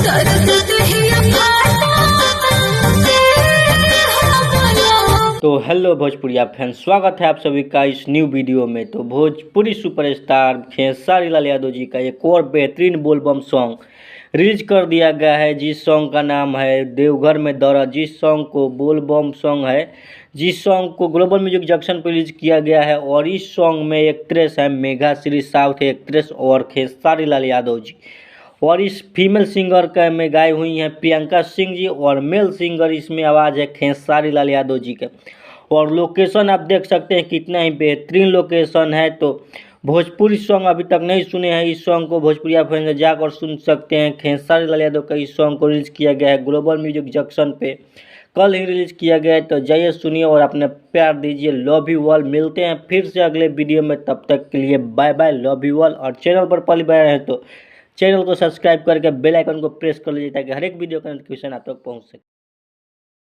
तो हेलो भोजपुरिया फैंस, स्वागत है आप सभी का इस न्यू वीडियो में। तो भोजपुरी सुपरस्टार खेसारी लाल यादव जी का एक और बेहतरीन बोलबम सॉन्ग रिलीज कर दिया गया है, जिस सॉन्ग का नाम है देवघर में दौरा। जिस सॉन्ग को बोलबम सॉन्ग है, जिस सॉन्ग को ग्लोबल म्यूजिक जंक्शन पर रिलीज किया गया है। और इस सॉन्ग में एक्ट्रेस है मेघा श्री, साउथ एक्ट्रेस, और खेसारी लाल यादव जी। और इस फीमेल सिंगर का में गाई हुई हैं प्रियंका सिंह जी, और मेल सिंगर इसमें आवाज़ है खेसारी लाल यादव जी का। और लोकेशन आप देख सकते हैं कितना ही बेहतरीन लोकेशन है। तो भोजपुरी सॉन्ग अभी तक नहीं सुने हैं, इस सॉन्ग को भोजपुरिया फैन जाकर सुन सकते हैं। खेसारी लाल यादव का इस सॉन्ग को रिलीज किया गया है ग्लोबल म्यूजिक जंक्शन पे, कल ही रिलीज किया गया है। तो जाइए सुनिए और अपने प्यार दीजिए। Love you all. मिलते हैं फिर से अगले वीडियो में, तब तक के लिए bye bye, love you all. और चैनल पर पहली बार हैं तो चैनल को सब्सक्राइब करके बेल आइकन को प्रेस कर लीजिए, ताकि हर एक वीडियो का नोटिफिकेशन आप तक पहुंच सके।